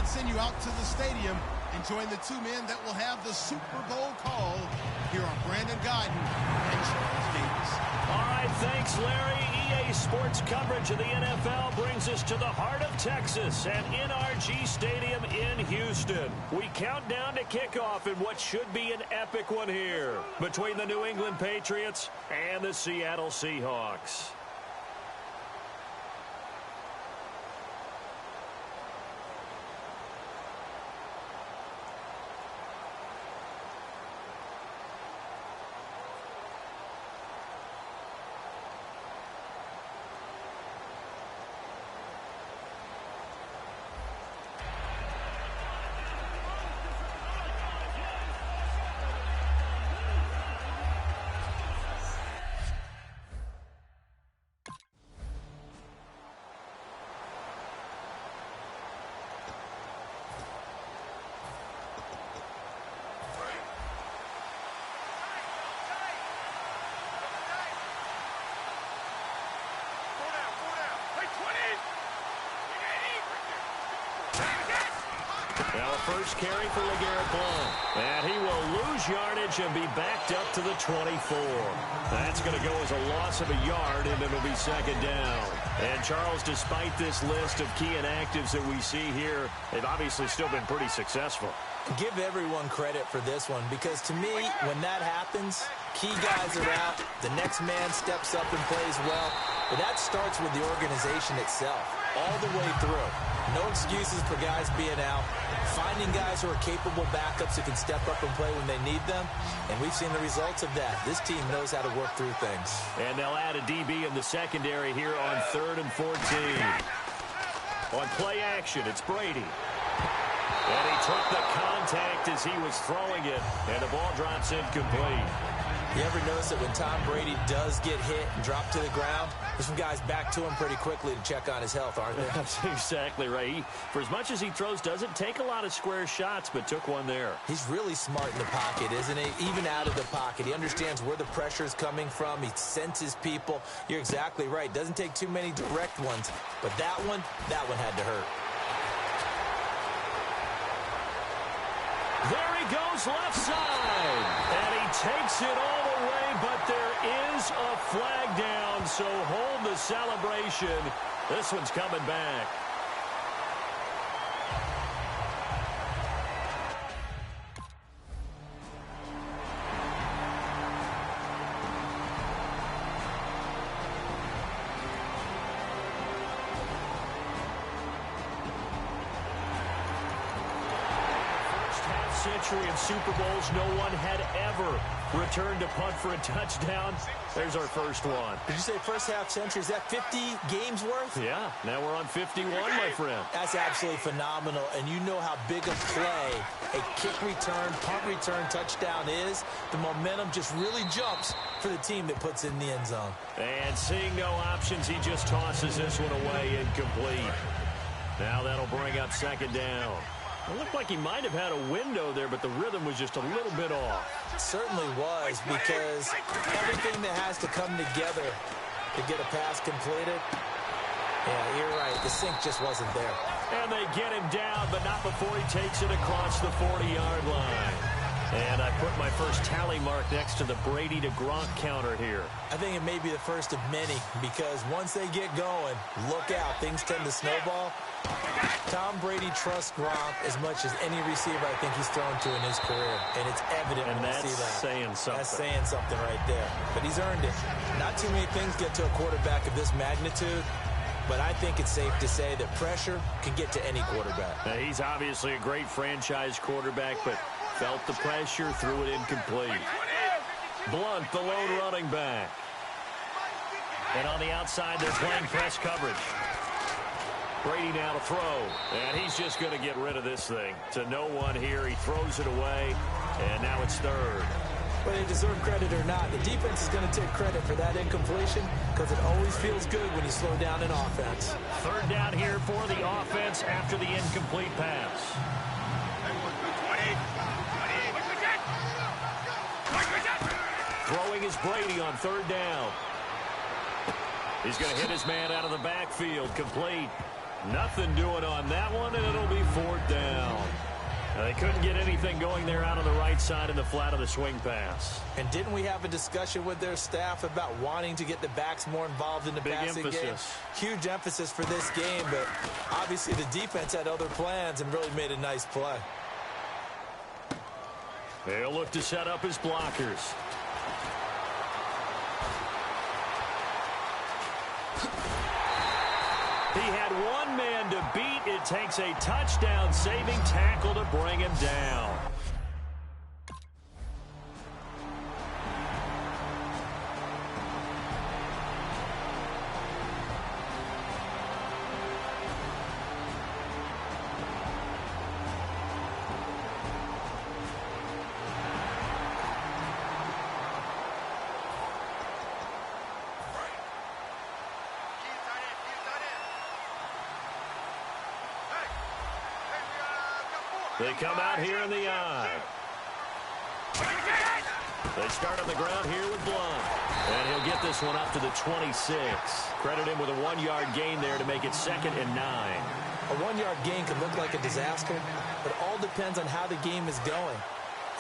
Let's send you out to the stadium and join the two men that will have the Super Bowl call. Here are Brandon Guyton and Charles Davis. All right, thanks, Larry. EA Sports coverage of the NFL brings us to the heart of Texas at NRG Stadium in Houston. We count down to kickoff in what should be an epic one here between the New England Patriots and the Seattle Seahawks. Now a first carry for LeGarrette Blount. And he will lose yardage and be backed up to the 24. That's going to go as a loss of a yard, and it'll be second down. And Charles, despite this list of key inactives that we see here, they've obviously still been pretty successful. Give everyone credit for this one, because to me, when that happens, key guys are out, the next man steps up and plays well, but that starts with the organization itself, all the way through. No excuses for guys being out, finding guys who are capable backups who can step up and play when they need them, and we've seen the results of that. This team knows how to work through things. And they'll add a DB in the secondary here on 3rd and 14. On play action, it's Brady. And he took the contact as he was throwing it, and the ball drops incomplete. You ever notice that when Tom Brady does get hit and drop to the ground, there's some guys back to him pretty quickly to check on his health, aren't there? That's exactly right. For as much as he throws, doesn't take a lot of square shots, but took one there. He's really smart in the pocket, isn't he? Even out of the pocket. He understands where the pressure is coming from. He senses people. You're exactly right. Doesn't take too many direct ones. But that one had to hurt. There he goes left side. And he takes it all the way, but there is a flag down, so hold the celebration. This one's coming back. Century in Super Bowls, no one had ever returned to punt for a touchdown. There's our first one. Did you say first half century? Is that 50 games worth? Yeah, now we're on 51, my friend. That's absolutely phenomenal, and you know how big a play a kick return, punt return, touchdown is. The momentum just really jumps for the team that puts it in the end zone. And seeing no options, he just tosses this one away, incomplete. Now that'll bring up second down. It looked like he might have had a window there, but the rhythm was just a little bit off. It certainly was, because everything that has to come together to get a pass completed, yeah, you're right, the sink just wasn't there. And they get him down, but not before he takes it across the 40-yard line. And I put my first tally mark next to the Brady to Gronk counter here. I think it may be the first of many, because once they get going, look out, things tend to snowball. Tom Brady trusts Gronk as much as any receiver I think he's thrown to in his career, and it's evident when you see that. And that's saying something. That's saying something right there. But he's earned it. Not too many things get to a quarterback of this magnitude, but I think it's safe to say that pressure can get to any quarterback. Now, he's obviously a great franchise quarterback, but felt the pressure, threw it incomplete. Blount, the lone running back. And on the outside, they're playing press coverage. Brady now to throw, and he's just going to get rid of this thing. To no one here, he throws it away, and now it's third. Whether they deserve credit or not, the defense is going to take credit for that incompletion, because it always feels good when you slow down an offense. Third down here for the offense after the incomplete pass. Throwing is Brady on third down. He's going to hit his man out of the backfield, complete. Nothing doing on that one, and it'll be fourth down. They couldn't get anything going there out on the right side in the flat of the swing pass. And didn't we have a discussion with their staff about wanting to get the backs more involved in the passing game? Huge emphasis for this game, but obviously the defense had other plans and really made a nice play. They'll look to set up his blockers. He had one man to beat. It takes a touchdown-saving tackle to bring him down. They come out here in the eye. They start on the ground here with Blunt. And he'll get this one up to the 26. Credit him with a 1-yard gain there to make it 2nd and 9. A 1-yard gain can look like a disaster, but it all depends on how the game is going.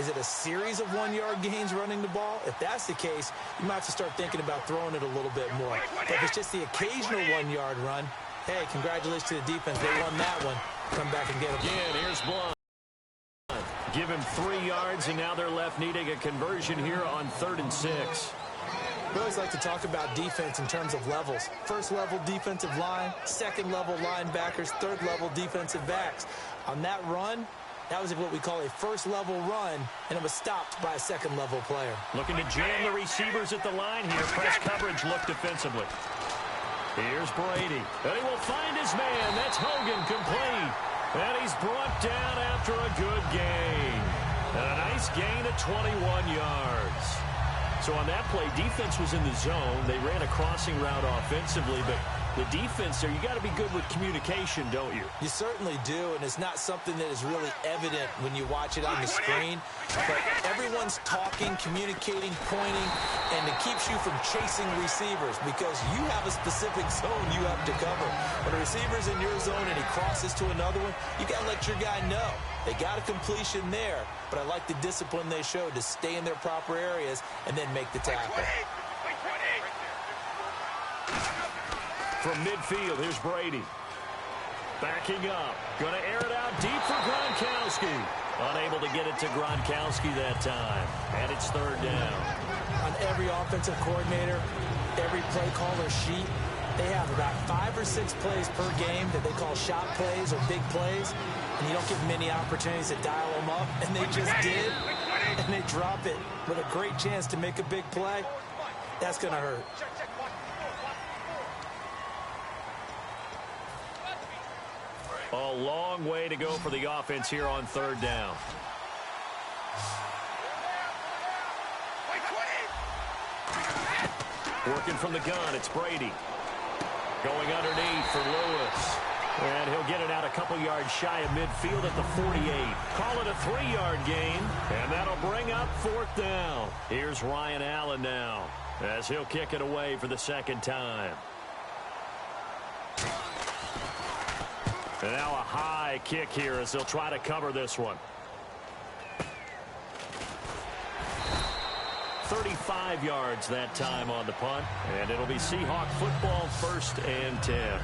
Is it a series of 1-yard gains running the ball? If that's the case, you might have to start thinking about throwing it a little bit more. But if it's just the occasional 1-yard run, hey, congratulations to the defense. They won that one. Come back and get it. Again, here's Blunt. Give him 3 yards, and now they're left needing a conversion here on 3rd and 6. We always like to talk about defense in terms of levels. First level defensive line, second level linebackers, third level defensive backs. On that run, that was what we call a first level run, and it was stopped by a second level player. Looking to jam the receivers at the line here. Press coverage look defensively. Here's Brady. And he will find his man. That's Hogan complete. And he's brought down after a good gain. And a nice gain of 21 yards. So on that play, defense was in the zone. They ran a crossing route offensively, but the defense there, you got to be good with communication, don't you? You certainly do, and it's not something that is really evident when you watch it on the screen. But everyone's talking, communicating, pointing, and it keeps you from chasing receivers because you have a specific zone you have to cover. When a receiver's in your zone and he crosses to another one, you got to let your guy know. They got a completion there, but I like the discipline they showed to stay in their proper areas and then make the tackle. From midfield, here's Brady. Backing up. Going to air it out deep for Gronkowski. Unable to get it to Gronkowski that time. And it's 3rd down. On every offensive coordinator, every play caller sheet, they have about 5 or 6 plays per game that they call shot plays or big plays. And you don't give them many opportunities to dial them up. And they just did. And they drop it with a great chance to make a big play. That's going to hurt. A long way to go for the offense here on 3rd down. Working from the gun, it's Brady. Going underneath for Lewis. And he'll get it out a couple yards shy of midfield at the 48. Call it a 3-yard gain, and that'll bring up 4th down. Here's Ryan Allen now, as he'll kick it away for the 2nd time. And now a high kick here as they'll try to cover this one. 35 yards that time on the punt, and it'll be Seahawk football 1st and 10.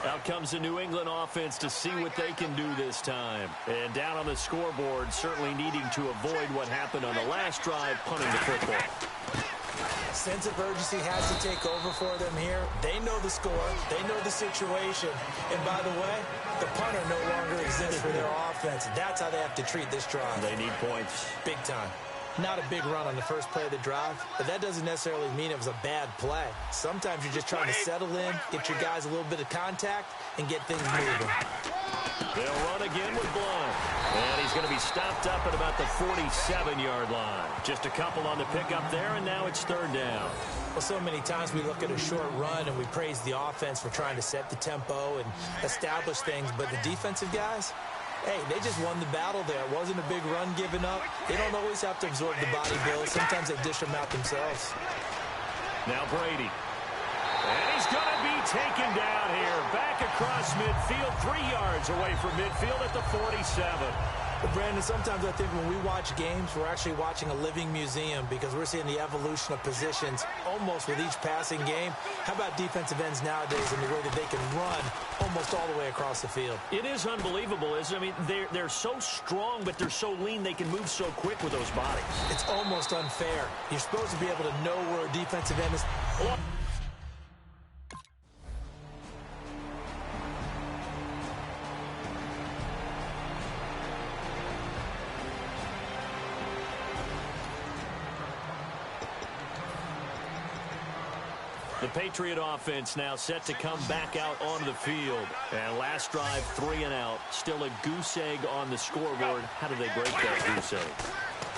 Out comes the New England offense to see what they can do this time. And down on the scoreboard, certainly needing to avoid what happened on the last drive, punting the football. Sense of urgency has to take over for them here. They know the score. They know the situation. And by the way, the punter no longer exists for their offense. That's how they have to treat this drive. They need points. Big time. Not a big run on the first play of the drive, but that doesn't necessarily mean it was a bad play. Sometimes you're just trying to settle in, get your guys a little bit of contact, and get things moving. They'll run again with Blunt. And he's going to be stopped up at about the 47-yard line. Just a couple on the pickup there, and now it's 3rd down. Well, so many times we look at a short run and we praise the offense for trying to set the tempo and establish things, but the defensive guys, Hey, they just won the battle there. It wasn't a big run given up. They don't always have to absorb the body blows. Sometimes they dish them out themselves. Now Brady. And he's going to be taken down here. Back across midfield, 3 yards away from midfield at the 47. But Brandon, sometimes I think when we watch games, we're actually watching a living museum because we're seeing the evolution of positions almost with each passing game. How about defensive ends nowadays and the way that they can run almost all the way across the field? It is unbelievable, isn't it? I mean, they're so strong, but they're so lean they can move so quick with those bodies. It's almost unfair. You're supposed to be able to know where a defensive end is. The Patriot offense now set to come back out onto the field. And last drive, 3 and out. Still a goose egg on the scoreboard. How do they break that goose egg?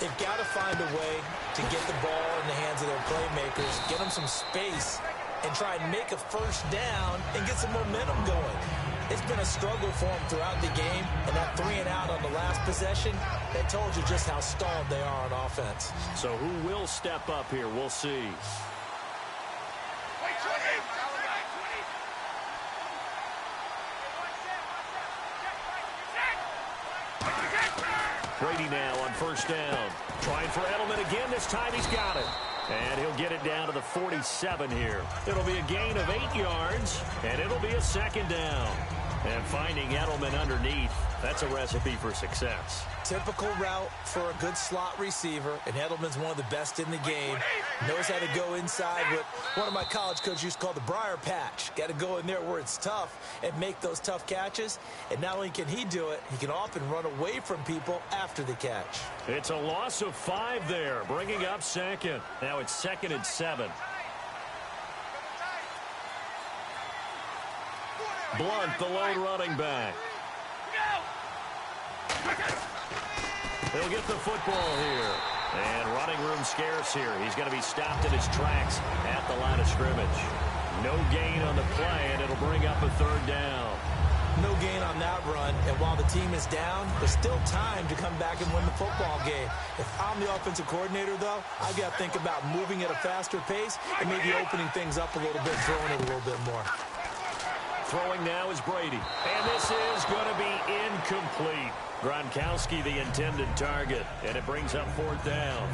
They've got to find a way to get the ball in the hands of their playmakers, get them some space, and try and make a first down and get some momentum going. It's been a struggle for them throughout the game, and that 3 and out on the last possession, that told you just how stalled they are on offense. So who will step up here? We'll see. Brady now on first down. Trying for Edelman again. This time he's got it. And he'll get it down to the 47 here. It'll be a gain of 8 yards, and it'll be a second down. And finding Edelman underneath, that's a recipe for success. Typical route for a good slot receiver, and Edelman's one of the best in the game. Knows how to go inside what one of my college coaches used to call the briar patch. Got to go in there where it's tough and make those tough catches. And not only can he do it, he can often run away from people after the catch. It's a loss of 5 there, bringing up second. Now it's 2nd and 7. Blunt, the lone running back. He'll get the football here. And running room scarce here. He's going to be stopped in his tracks at the line of scrimmage. No gain on the play, and it'll bring up a 3rd down. No gain on that run, and while the team is down, there's still time to come back and win the football game. If I'm the offensive coordinator, though, I've got to think about moving at a faster pace and maybe opening things up a little bit, throwing it a little bit more. Throwing now is Brady. And this is going to be incomplete. Gronkowski the intended target. And it brings up 4th down.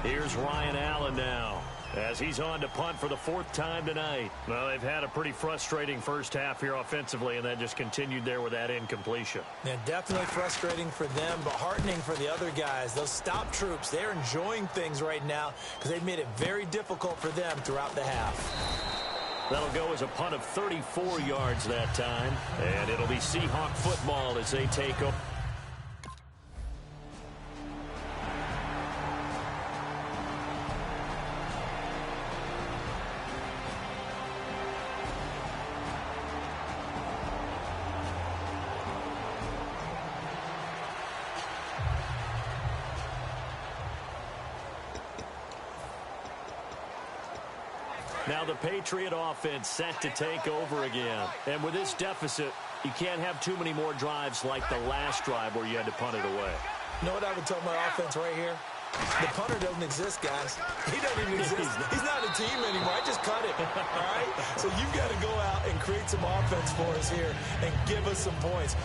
Here's Ryan Allen now, as he's on to punt for the 4th time tonight. Well, they've had a pretty frustrating first half here offensively, and then just continued there with that incompletion. Yeah, definitely frustrating for them, but heartening for the other guys. Those stop troops, they're enjoying things right now because they've made it very difficult for them throughout the half. That'll go as a punt of 34 yards that time. And it'll be Seahawk football as they take over. Now the Patriot offense set to take over again. And with this deficit, you can't have too many more drives like the last drive where you had to punt it away. You know what I would tell my offense right here? The punter doesn't exist, guys. He doesn't even exist. He's not a team anymore. I just cut it, all right? So you've got to go out and create some offense for us here and give us some points.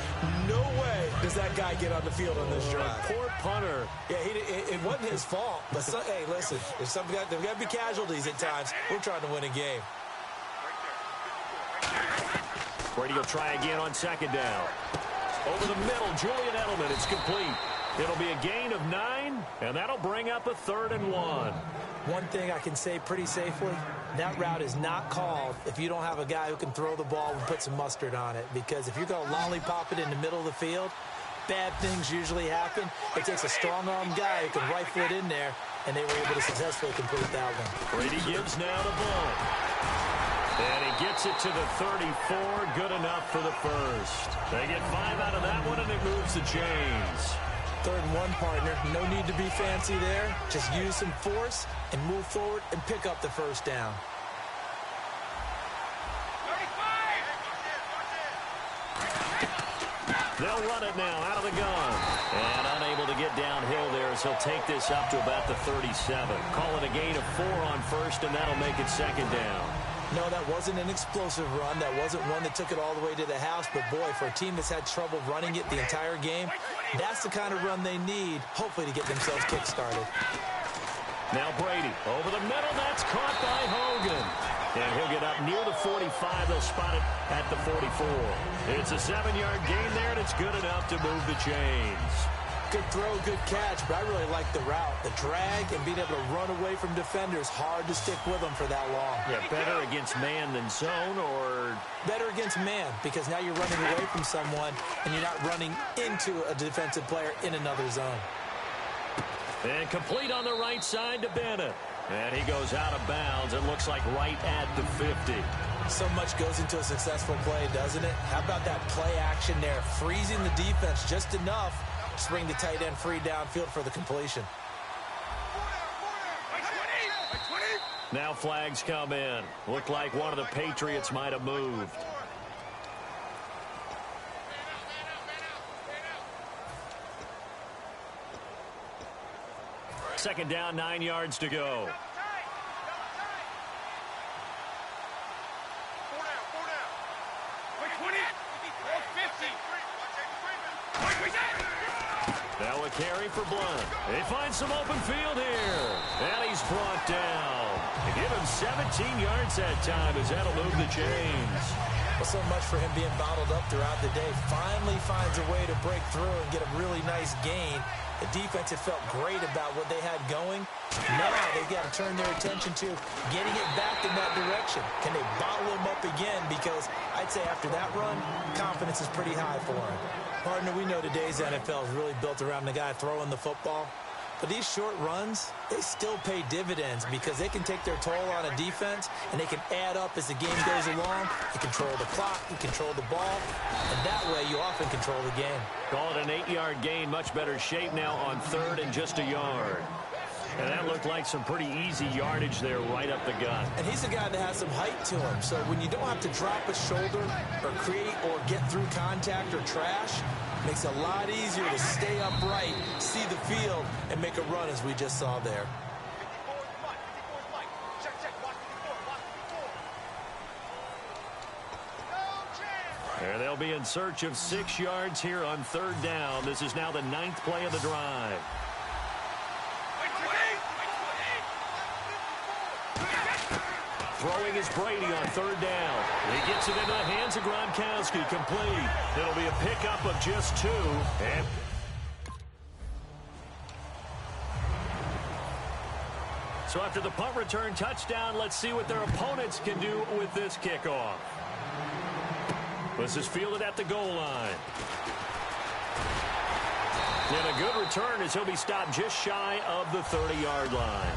No way does that guy get on the field on this drive. Poor punter. Yeah, it wasn't his fault. But, hey, listen, there's got to be casualties at times. We're trying to win a game. Brady will try again on 2nd down. Over the middle, Julian Edelman. It's complete. It'll be a gain of 9, and that'll bring up a 3rd and 1. One thing I can say pretty safely, that route is not called if you don't have a guy who can throw the ball and put some mustard on it. Because if you're going to lollipop it in the middle of the field, bad things usually happen. It takes a strong-armed guy who can rifle it in there, and they were able to successfully complete that one. Brady gives now to Blunt. And he gets it to the 34. Good enough for the first. They get 5 out of that one, and it moves the chains. 3rd and 1, partner. No need to be fancy there. Just use some force and move forward and pick up the first down. They'll run it now out of the gun. And unable to get downhill there, so he'll take this up to about the 37. Call it a gain of 4 on first, and that'll make it second down. No, that wasn't an explosive run. That wasn't one that took it all the way to the house. But, boy, for a team that's had trouble running it the entire game, that's the kind of run they need, hopefully, to get themselves kick-started. Now Brady over the middle. That's caught by Hogan. And he'll get up near the 45. They'll spot it at the 44. It's a 7-yard gain there, and it's good enough to move the chains. Good throw, good catch, but I really like the route. The drag and being able to run away from defenders, hard to stick with them for that long. Yeah, better against man than zone, or? Better against man, because now you're running away from someone, and you're not running into a defensive player in another zone. And complete on the right side to Bennett. And he goes out of bounds. It looks like right at the 50. So much goes into a successful play, doesn't it? How about that play action there? Freezing the defense just enough to bring the tight end free downfield for the completion. Now flags come in. Looked like one of the Patriots might have moved. Second down, 9 yards to go. Now a carry for Blunt. They find some open field here. And he's brought down. They give him 17 yards that time as that'll move the chains. Well, so much for him being bottled up throughout the day. Finally finds a way to break through and get a really nice gain. The defense had felt great about what they had going. Now they've got to turn their attention to getting it back in that direction. Can they bottle him up again? Because I'd say after that run, confidence is pretty high for him. Partner, we know today's NFL is really built around the guy throwing the football. But these short runs, they still pay dividends because they can take their toll on a defense and they can add up as the game goes along. You control the clock, you control the ball, and that way you often control the game. Call it an 8-yard gain, much better shape now on third and just a yard. And that looked like some pretty easy yardage there right up the gut. And he's a guy that has some height to him. So when you don't have to drop a shoulder or create or get through contact or trash, it makes it a lot easier to stay upright, see the field, and make a run as we just saw there. And they'll be in search of 6 yards here on third down. This is now the 9th play of the drive. Throwing is Brady on third down. He gets it into the hands of Gronkowski, complete. It'll be a pickup of just 2. And so after the punt return touchdown, let's see what their opponents can do with this kickoff. This is fielded at the goal line. And a good return as he'll be stopped just shy of the 30-yard line.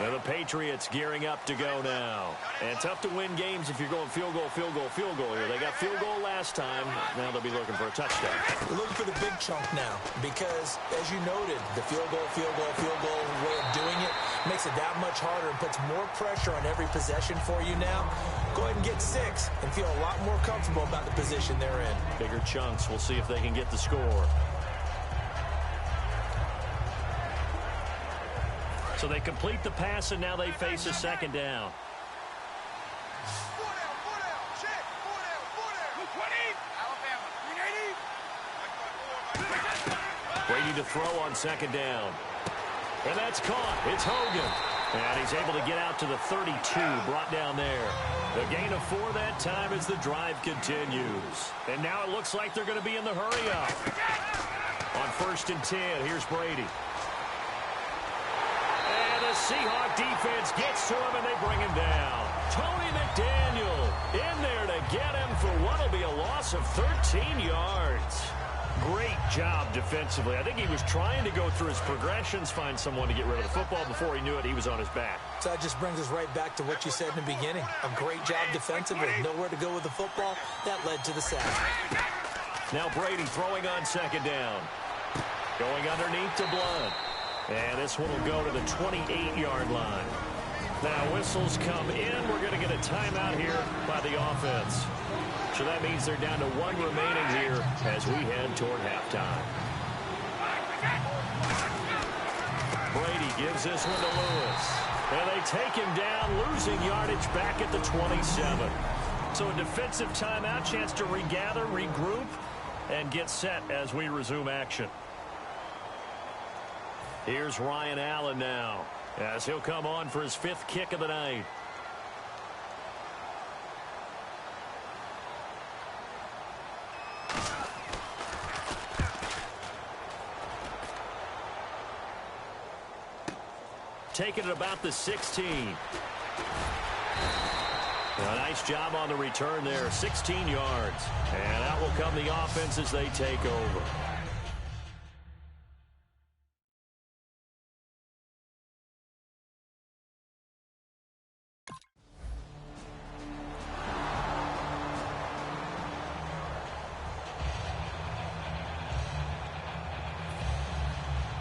And the Patriots gearing up to go now. And tough to win games if you're going field goal, field goal, field goal here. They got field goal last time. Now they'll be looking for a touchdown. They're looking for the big chunk now because, as you noted, the field goal way of doing it makes it that much harder and puts more pressure on every possession for you now. Go ahead and get 6 and feel a lot more comfortable about the position they're in. Bigger chunks. We'll see if they can get the score. So they complete the pass, and now they face a second down. Brady to throw on second down. And that's caught. It's Hogan. And he's able to get out to the 32, brought down there. The gain of 4 that time as the drive continues. And now it looks like they're going to be in the hurry-up. On 1st and 10, here's Brady. And the Seahawk defense gets to him, and they bring him down. Tony McDaniel in there to get him for what will be a loss of 13 yards. Great job defensively. I think he was trying to go through his progressions, find someone to get rid of the football. Before he knew it, he was on his back. So that just brings us right back to what you said in the beginning. A great job defensively. Nowhere to go with the football. That led to the sack. Now Brady throwing on 2nd down. Going underneath to Blunt. And this one will go to the 28-yard line. Now whistles come in. We're going to get a timeout here by the offense. So that means they're down to 1 remaining here as we head toward halftime. Brady gives this one to Lewis. And they take him down, losing yardage back at the 27. So a defensive timeout, chance to regather, regroup, and get set as we resume action. Here's Ryan Allen now as he'll come on for his 5th kick of the night. Taking it about the 16. A nice job on the return there, 16 yards. And out will come the offense as they take over.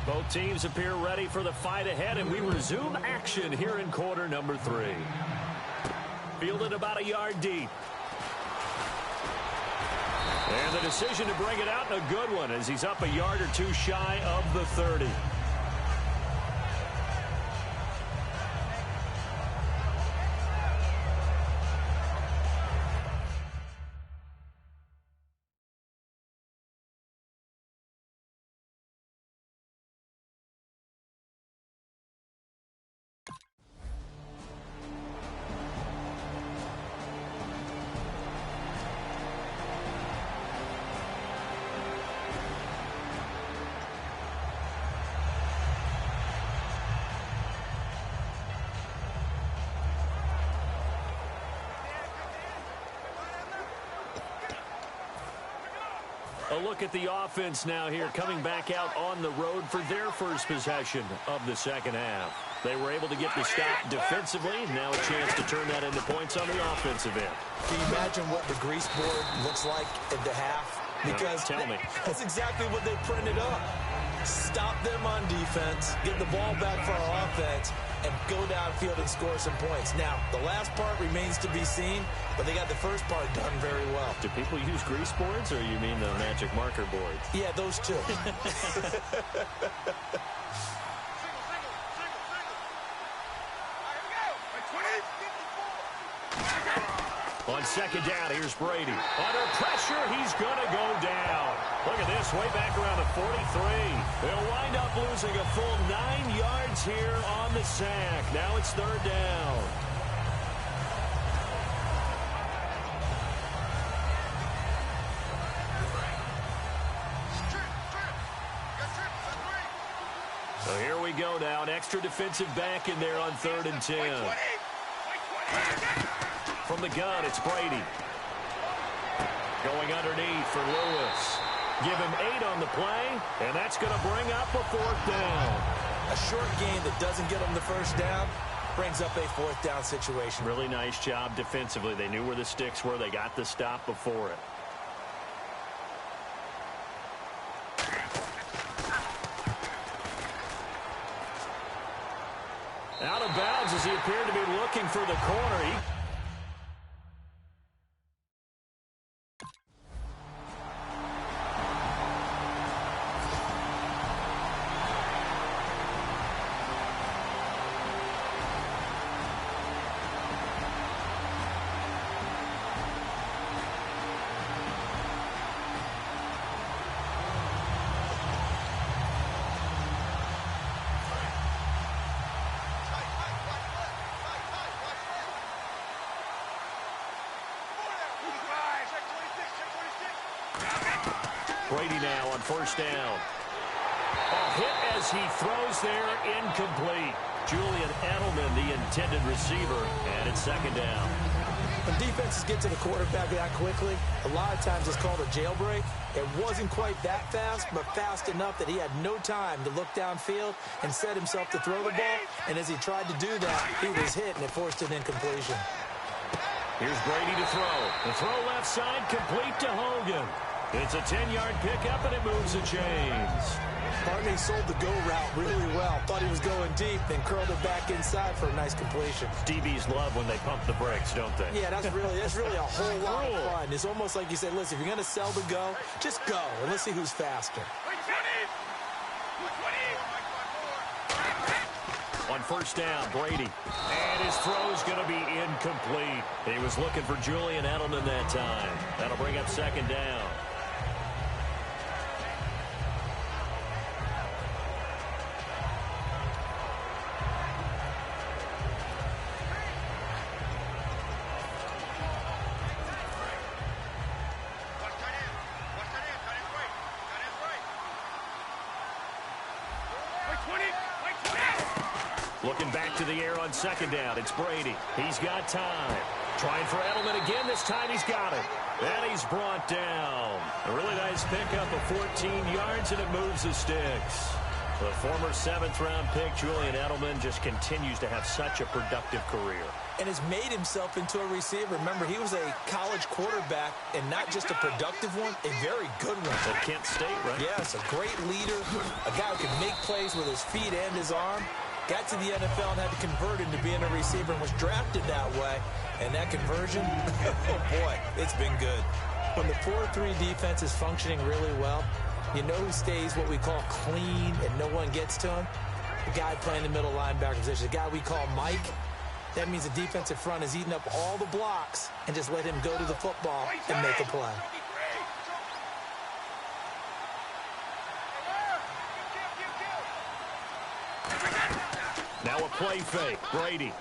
Both teams appear ready for the fight ahead, and we resume action here in quarter number 3. Fielded about a yard deep. And the decision to bring it out, and a good one, as he's up a yard or 2 shy of the 30. A look at the offense now here, coming back out on the road for their first possession of the 2nd half. They were able to get the stop defensively. Now a chance to turn that into points on the offensive end. Can you imagine what the grease board looks like at the half? Because tell me. That's exactly what they printed up. Stop them on defense, get the ball back for our offense, and go downfield and score some points. Now, the last part remains to be seen, but they got the first part done very well. Do people use grease boards, or you mean the magic marker boards? Yeah, those two. On 2nd down, here's Brady. Under pressure, he's going to go down. Look at this, way back around the 43. They'll wind up losing a full 9 yards here on the sack. Now it's 3rd down. So here we go now, an extra defensive back in there on 3rd and 10. From the gun, it's Brady. Going underneath for Lewis. Give him 8 on the play, and that's going to bring up a 4th down. A short game that doesn't get them the 1st down brings up a 4th down situation. Really nice job defensively. They knew where the sticks were. They got the stop before it. Out of bounds as he appeared to be looking for the corner. Brady now on 1st down. hit as he throws there, incomplete. Julian Edelman, the intended receiver, and it's second down. When defenses get to the quarterback that quickly, a lot of times it's called a jailbreak. It wasn't quite that fast, but fast enough that he had no time to look downfield and set himself to throw the ball. And as he tried to do that, he was hit, and it forced an incompletion. Here's Brady to throw. The throw left side, complete to Hogan. It's a 10-yard pickup, and it moves the chains. Barney sold the go route really well. Thought he was going deep, then curled it back inside for a nice completion. DBs love when they pump the brakes, don't they? Yeah, that's really a whole lot of fun. It's almost like you say, listen, if you're going to sell the go, just go, and let's see who's faster. On first down, Brady. And his throw's going to be incomplete. He was looking for Julian Edelman that time. That'll bring up second down. Looking back to the air on second down. It's Brady. He's got time. Trying for Edelman again. This time he's got it. And he's brought down. A really nice pickup of 14 yards, and it moves the sticks. The former 7th-round pick, Julian Edelman, just continues to have such a productive career. And has made himself into a receiver. Remember, he was a college quarterback, and not just a productive one, a very good one. At Kent State, right? Yes, a great leader, a guy who can make plays with his feet and his arm. Got to the NFL and had to convert into being a receiver and was drafted that way. And that conversion, oh boy, it's been good. When the 4-3 defense is functioning really well, you know who stays what we call clean and no one gets to him? The guy playing the middle linebacker position, the guy we call Mike. That means the defensive front is eating up all the blocks and just let him go to the football and make a play. Now a play fake. Brady.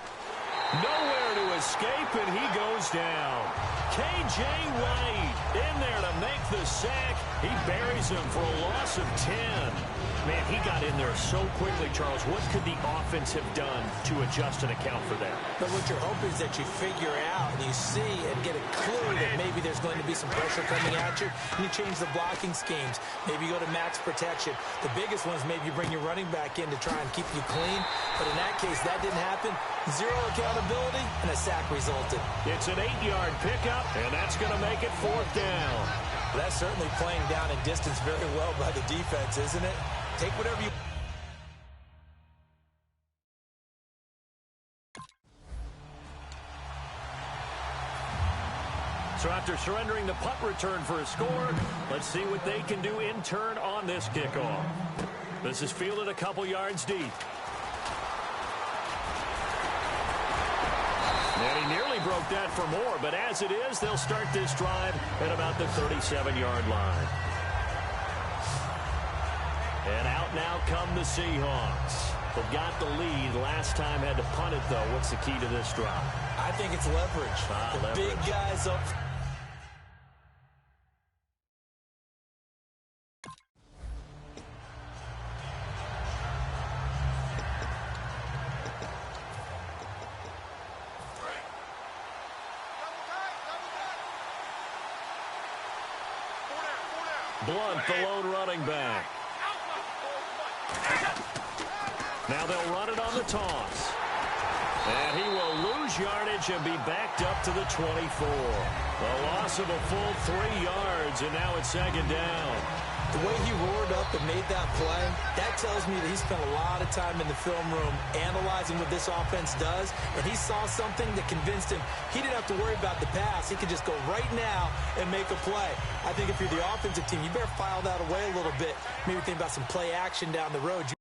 Nowhere to escape, and he goes down. K.J. White in there to make the sack. He buries him for a loss of 10. Man, he got in there so quickly, Charles. What could the offense have done to adjust and account for that? But what you're hoping is that you figure out and you see and get a clue that maybe there's going to be some pressure coming at you, and you change the blocking schemes. Maybe you go to max protection. The biggest one is maybe you bring your running back in to try and keep you clean. But in that case, that didn't happen. Zero accountability, and a sack resulted. It's an 8-yard pickup, and that's going to make it 4th down. Well, that's certainly playing down in distance very well by the defense, isn't it? Take whatever you... So after surrendering the punt return for a score, let's see what they can do in turn on this kickoff. This is fielded a couple yards deep. And he nearly broke that for more, but as it is, they'll start this drive at about the 37-yard line. And out now come the Seahawks. They've got the lead. Last time had to punt it, though. What's the key to this drive? I think it's leverage. The big guys up. Blunt, the lone running back. Now they'll run it on the toss. And he will lose yardage and be backed up to the 24. A loss of a full 3 yards, and now it's second down. The way he roared up and made that play, that tells me that he spent a lot of time in the film room analyzing what this offense does, and he saw something that convinced him he didn't have to worry about the pass. He could just go right now and make a play. I think if you're the offensive team, you better file that away a little bit. Maybe think about some play action down the road. You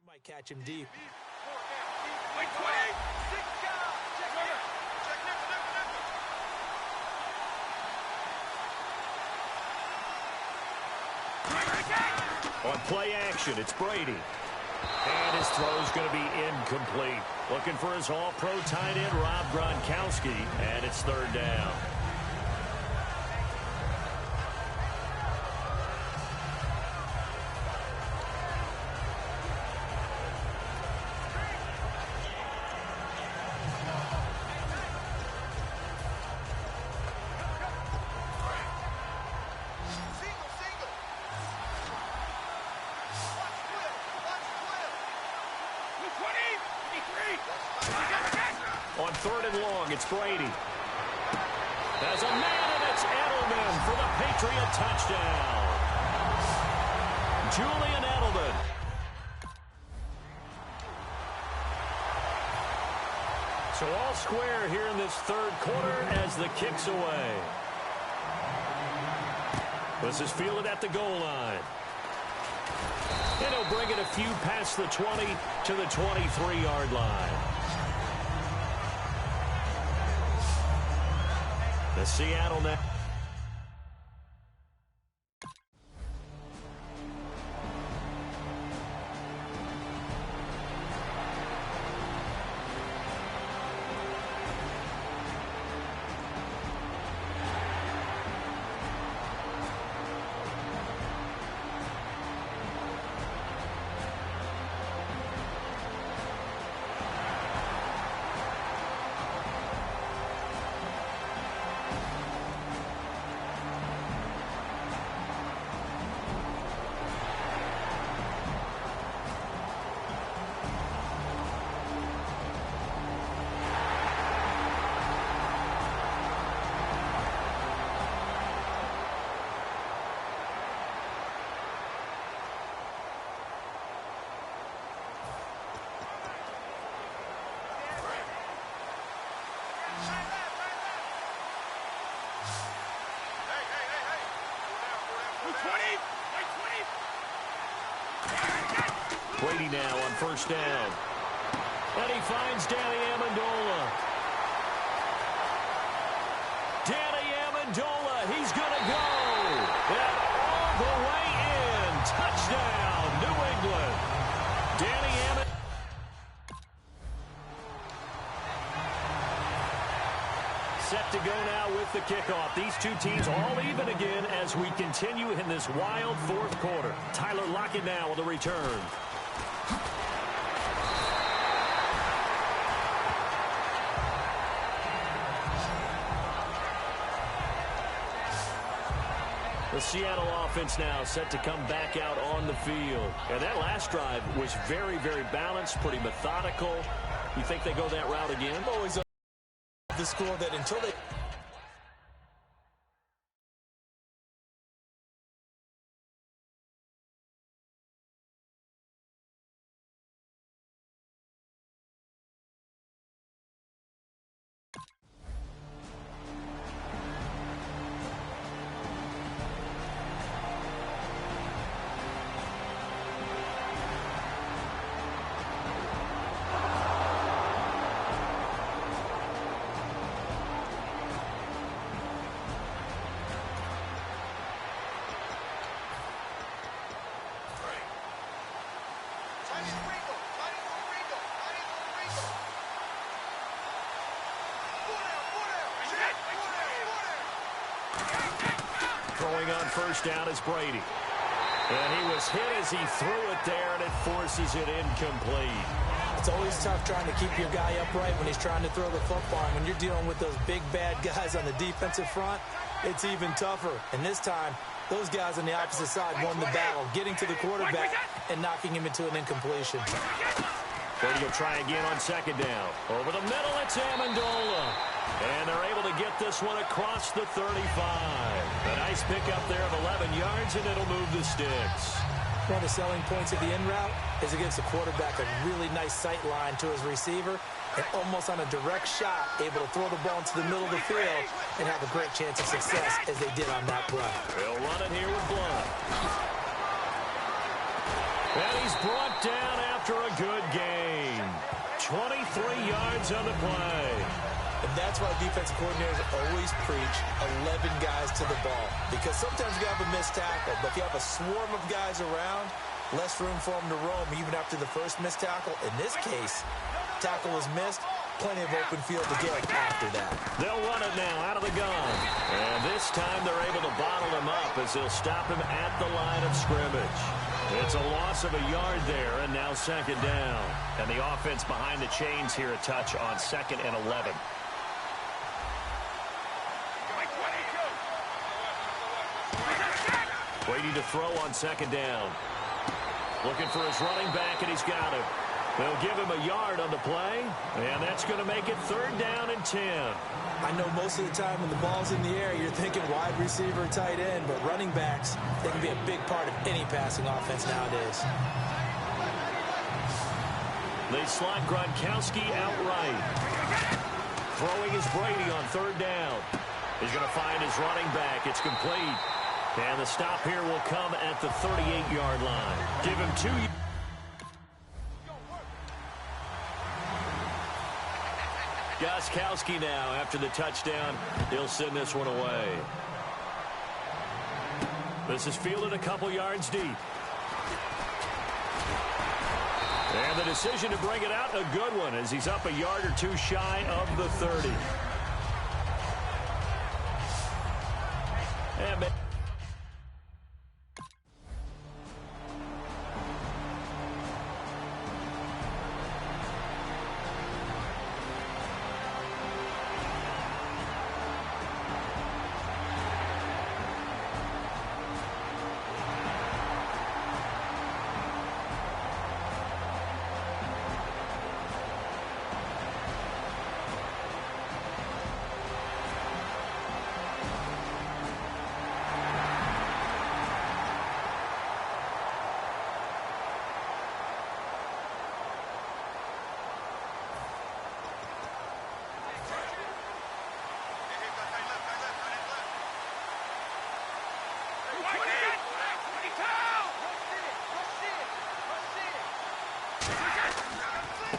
might catch him deep. On play action, it's Brady. And his throw's going to be incomplete. Looking for his all-pro tight end, Rob Gronkowski, and it's third down. on 3rd and long. It's Brady. There's a man, and it's Edelman for the Patriot touchdown. Julian Edelman. So all square here in this 3rd quarter as the kick's away. This is fielded at the goal line. And he'll bring it a few past the 20 to the 23-yard line. The Seattle net. Brady now on 1st down. And he finds Danny Amendola. Danny Amendola, he's going to go. And all the way in. Touchdown, New England. Danny Amendola. Set to go now with the kickoff. These two teams all even again as we continue in this wild 4th quarter. Tyler Lockett now with the return. The Seattle offense now set to come back out on the field. And that last drive was very, very balanced, pretty methodical. You think they go that route again? Always the score that until they... Throwing on 1st down is Brady. And he was hit as he threw it there, and it forces it incomplete. It's always tough trying to keep your guy upright when he's trying to throw the football. And when you're dealing with those big, bad guys on the defensive front, it's even tougher. And this time, those guys on the opposite side won the battle, getting to the quarterback and knocking him into an incompletion. Brady will try again on 2nd down. Over the middle, it's Amendola. And they're able to get this one across the 35. A nice pickup there of 11 yards, and it'll move the sticks. One of the selling points of the in route is against the quarterback, a really nice sight line to his receiver, and almost on a direct shot, able to throw the ball into the middle of the field and have a great chance of success as they did on that run. They'll run it here with Blunt. And he's brought down after a good game. 23 yards on the play. And that's why defensive coordinators always preach 11 guys to the ball. Because sometimes you have a missed tackle, but if you have a swarm of guys around, less room for them to roam even after the first missed tackle. In this case, tackle was missed, plenty of open field to get after that. They'll run it now out of the gun. And this time they're able to bottle him up as they'll stop him at the line of scrimmage. It's a loss of a yard there, and now 2nd down. And the offense behind the chains here a touch on 2nd and 11. Brady to throw on 2nd down. Looking for his running back, and he's got him. They'll give him a yard on the play, and that's going to make it 3rd down and 10. I know most of the time when the ball's in the air, you're thinking wide receiver, tight end, but running backs, they can be a big part of any passing offense nowadays. They slot Gronkowski out right. Throwing is Brady on 3rd down. He's going to find his running back. It's complete. And the stop here will come at the 38-yard line. Give him 2 yards. Gronkowski now, after the touchdown, he'll send this one away. This is fielded a couple yards deep. And the decision to bring it out, a good one, as he's up a yard or 2 shy of the 30. And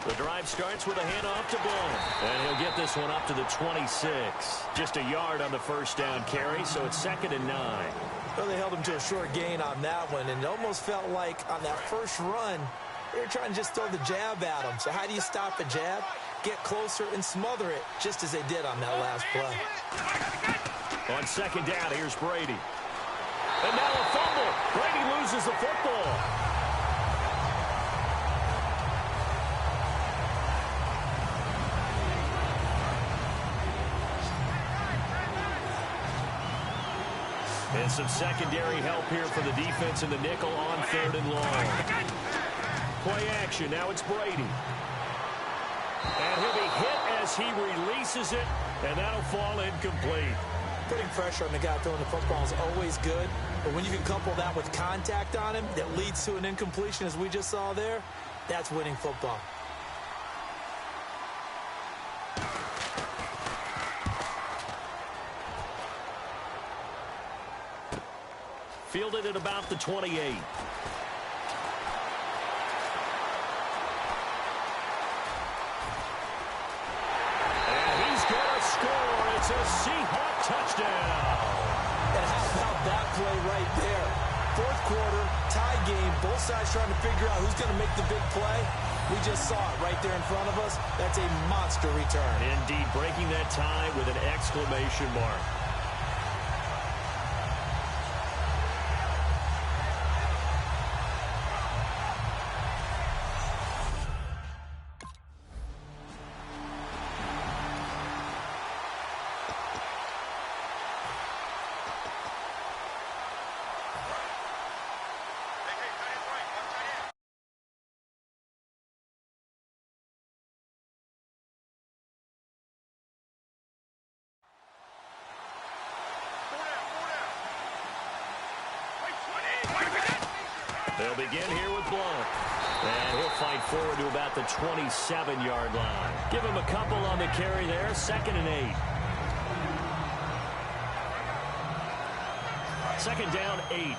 the drive starts with a handoff to Blount. And he'll get this one up to the 26. Just a yard on the 1st down carry, so it's 2nd and 9. Well, they held him to a short gain on that one, and it almost felt like on that first run, they were trying to just throw the jab at him. So how do you stop a jab? Get closer and smother it, just as they did on that last play. On 2nd down, here's Brady. And now a fumble. Brady loses the football. And some secondary help here for the defense in the nickel on 3rd and long. Play action. Now it's Brady. And he'll be hit as he releases it, and that'll fall incomplete. Putting pressure on the guy throwing the football is always good, but when you can couple that with contact on him that leads to an incompletion, as we just saw there, that's winning football. Fielded at about the 28. And he's going to score. It's a Seahawk touchdown. And how about that play right there? 4th quarter, tie game, both sides trying to figure out who's going to make the big play. We just saw it right there in front of us. That's a monster return. Indeed, breaking that tie with an exclamation mark. They'll begin here with Blount. And he'll fight forward to about the 27-yard line. Give him a couple on the carry there. 2nd and 8. 2nd down, 8.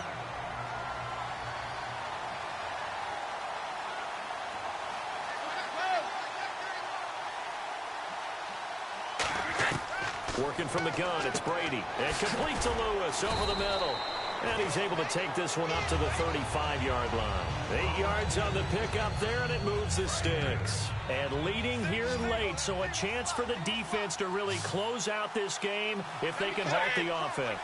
Working from the gun, it's Brady. And complete to Lewis over the middle. And he's able to take this one up to the 35-yard line. 8 yards on the pickup there, and it moves the sticks. And leading here late, so a chance for the defense to really close out this game if they can halt the offense.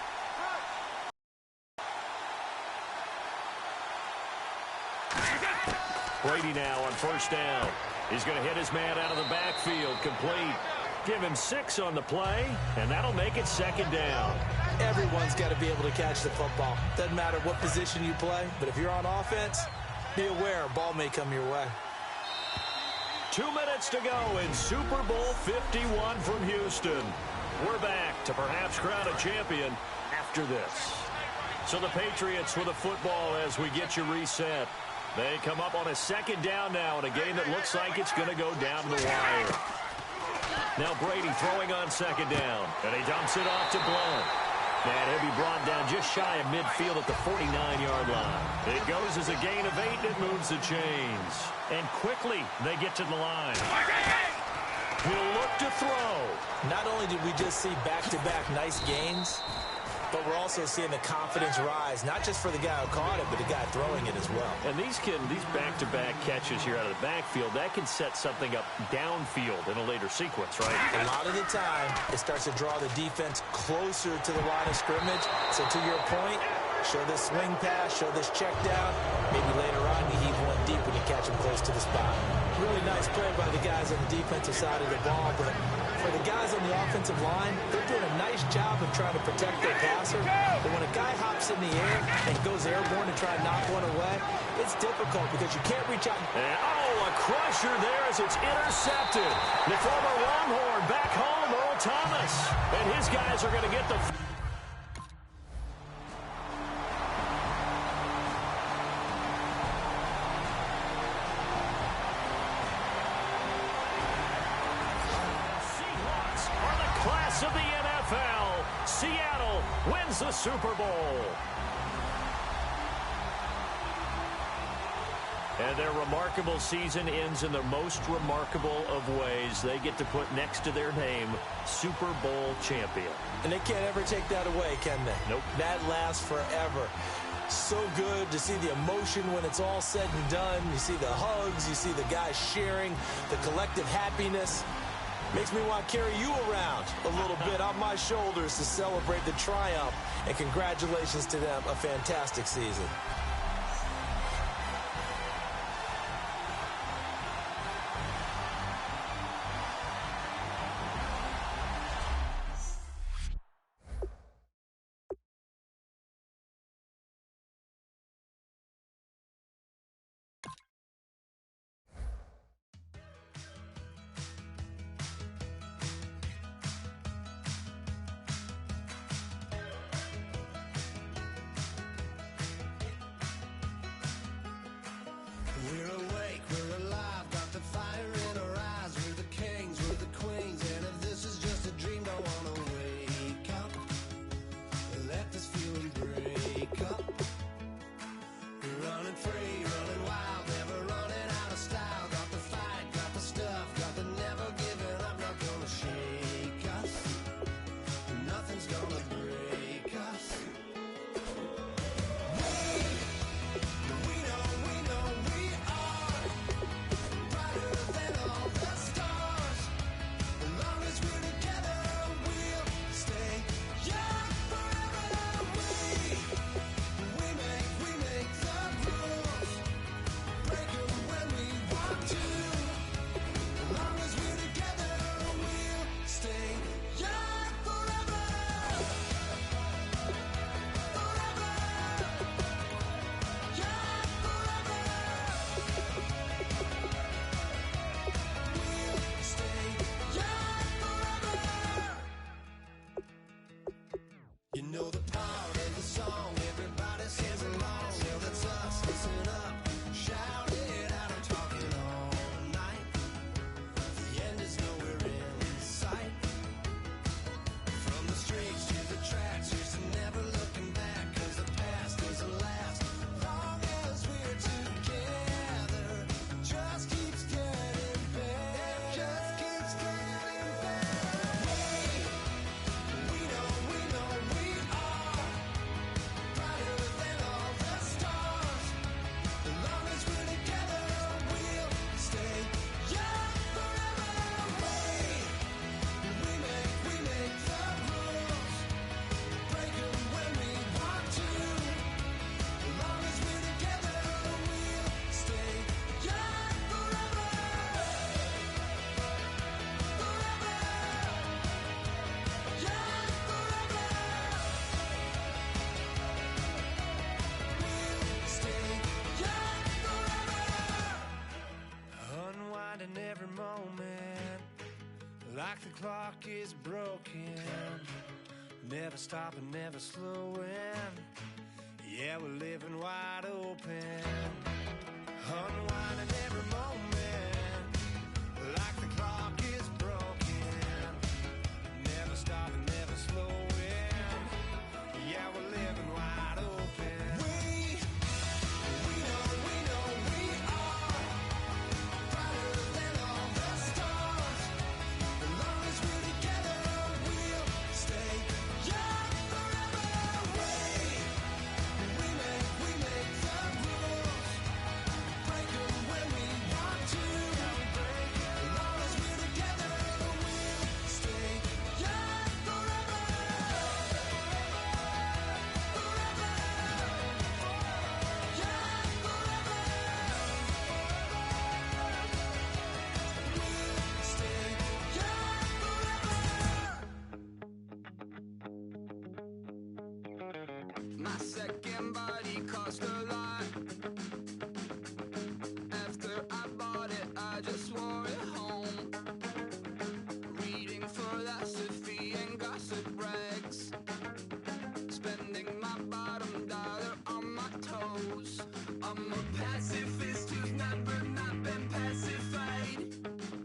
Brady now on 1st down. He's going to hit his man out of the backfield, complete. Give him 6 on the play, and that'll make it 2nd down. Everyone's got to be able to catch the football. Doesn't matter what position you play, but if you're on offense, be aware a ball may come your way. 2 minutes to go in Super Bowl 51 from Houston. We're back to perhaps crown a champion after this. So the Patriots with a football as we get you reset. They come up on a second down now in a game that looks like it's going to go down to the wire. Now Brady throwing on second down, and he dumps it off to Blunt. And he'll be brought down just shy of midfield at the 49-yard line. It goes as a gain of 8, and it moves the chains. And quickly, they get to the line. He'll look to throw. Not only did we just see back-to-back nice gains, but we're also seeing the confidence rise, not just for the guy who caught it, but the guy throwing it as well. And these back-to-back catches here out of the backfield, that can set something up downfield in a later sequence, right? A lot of the time, it starts to draw the defense closer to the line of scrimmage. So to your point, show this swing pass, show this check down. Maybe later on you heave one deep when you catch him close to the spot. Really nice play by the guys on the defensive side of the ball, but for the guys on the offensive line, they're doing a nice job of trying to protect their passer. But when a guy hops in the air and goes airborne to try and knock one away, it's difficult because you can't reach out. And, a crusher there as it's intercepted. The former Longhorn back home, Earl Thomas. And his guys are going to get the... of the NFL. Seattle wins the Super Bowl. And their remarkable season ends in the most remarkable of ways. They get to put next to their name, Super Bowl champion. And they can't ever take that away, can they? Nope. That lasts forever. So good to see the emotion when it's all said and done. You see the hugs, you see the guys sharing, the collective happiness. Makes me want to carry you around a little bit on my shoulders to celebrate the triumph. And congratulations to them, a fantastic season. the clock is broken, never stopping, never slowing. Yeah, we're living wide open, unwinding every moment, like the clock is broken, never stopping, never slowing. Yeah, we're living wide open. We know we are brighter than all the stars. As long as we're together, we'll stay young forever. We make the rules, break them when we want to. As long as we're together, we'll stay young forever. Forever, young forever. We'll stay young forever. My second body cost a lot. After I bought it, I just wore it home. Reading philosophy and gossip rags. Spending my bottom dollar on my toes. I'm a pacifist who's never not been pacified.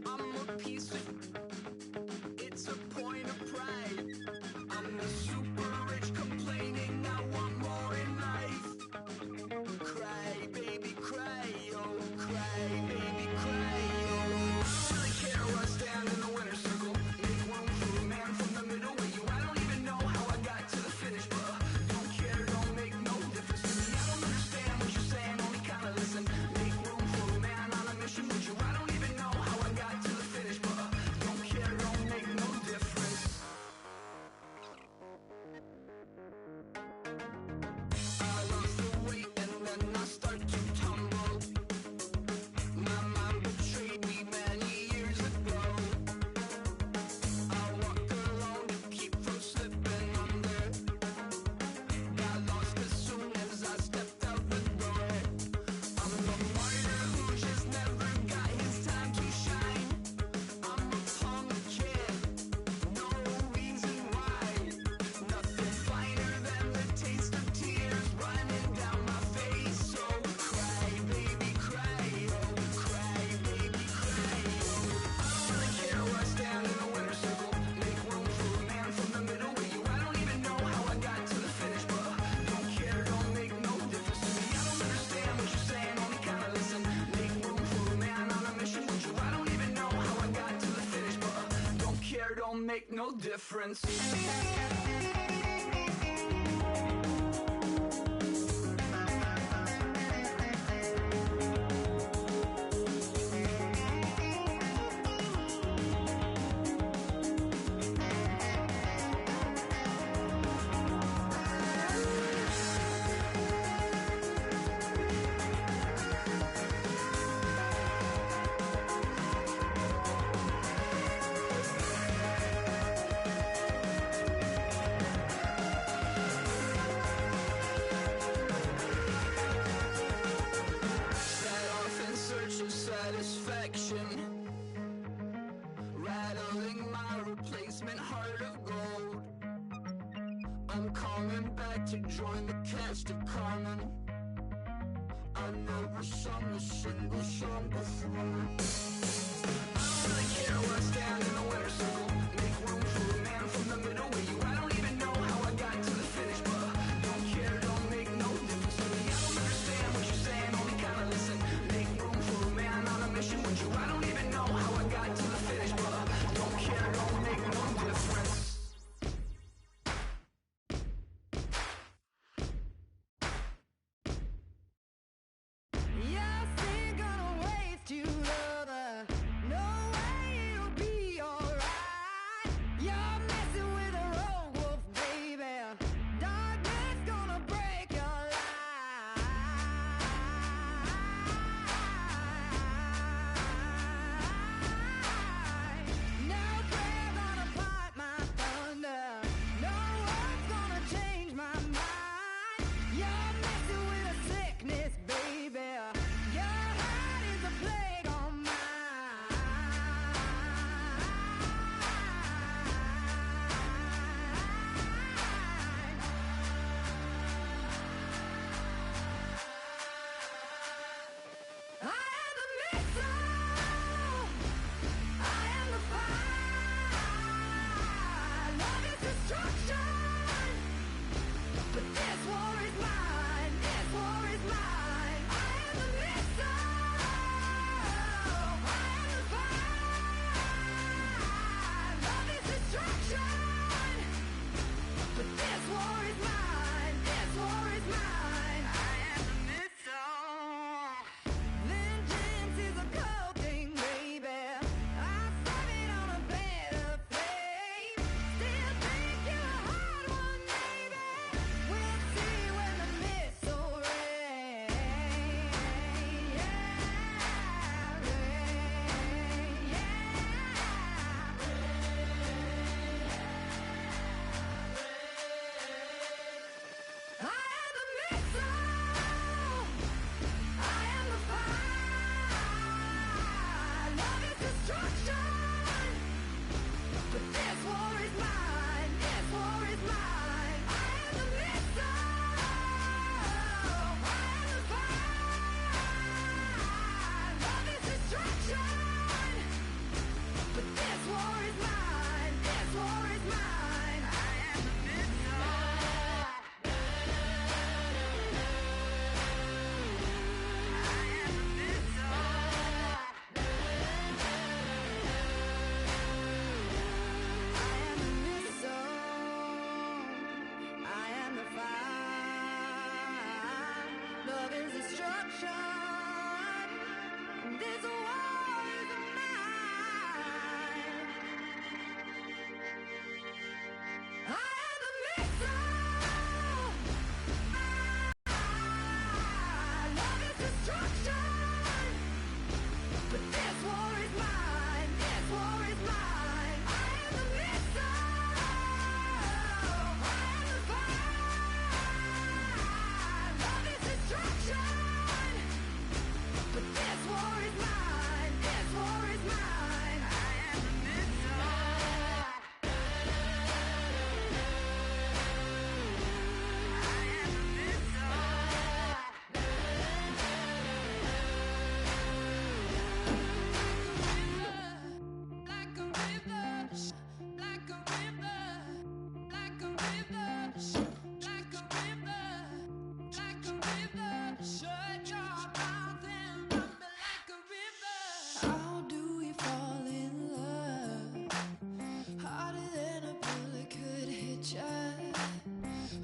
I'm a piece of... It's a point of pride. I'm the super rich complaining I want more in life. Cry, baby, cry, oh, cry, baby, cry, oh. I don't really care where I stand in the winner's circle. Make room for a man from the middle with you. I don't even know how I got to the finish, but don't care, don't make no difference to me. I don't understand what you're saying, only kinda listen. Make room for a man on a mission with you. I don't even know how I got to the finish, but don't care, don't make no difference. I lost the weight and then I start to tumble. My mind betrayed me many years ago. I walk alone to keep from slipping under. Got lost as soon as I stepped out the door. I'm a martyr who just never got his time to shine. I'm a punk kid, no reason why. Nothing finer than the taste of tears running down my face. So cry, baby, cry, oh, cry, baby, cry, oh. I don't really care where I stand in the winner's circle. Make room for a man from the middle with you. I don't even know how I got to the finish, but don't care, don't make no difference to me. I don't understand what you're saying, only kinda listen. Make room for a man on a mission with you. I don't even know how I got to the finish, but don't care, don't make no difference. Set off in search of satisfaction, rattling my replacement heart of gold. I'm coming back to join the cast of Carmen. I never sung a single song before. I don't really care where I stand in the winner's circle. Make room for a man from the middle with you. I don't even know how I got to the finish, but don't care, don't make no difference to me. I don't understand what you're saying, only kinda listen. Make room for a man on a mission with you. I don't even know how I got to the finish, but don't care, don't make no difference. Yes, ain't gonna waste you, lover. No way it'll be alright.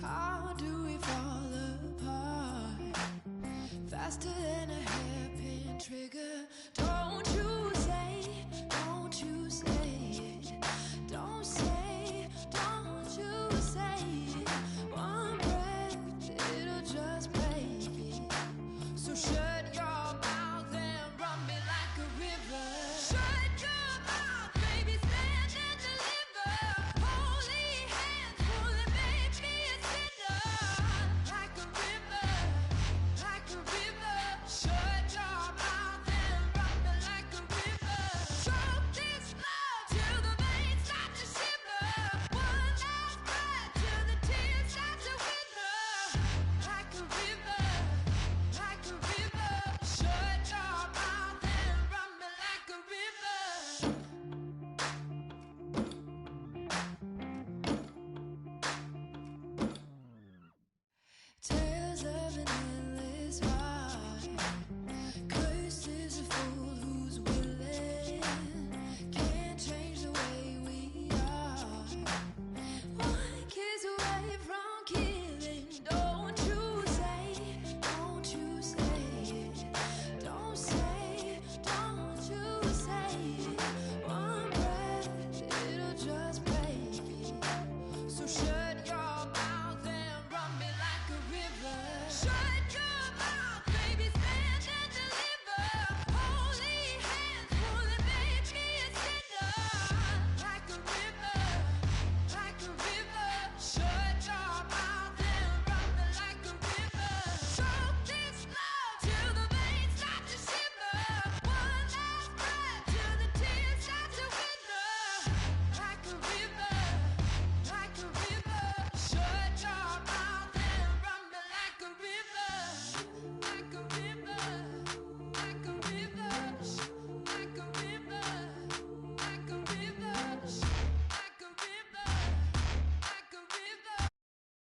How do we fall apart? Faster than a hairpin trigger. Don't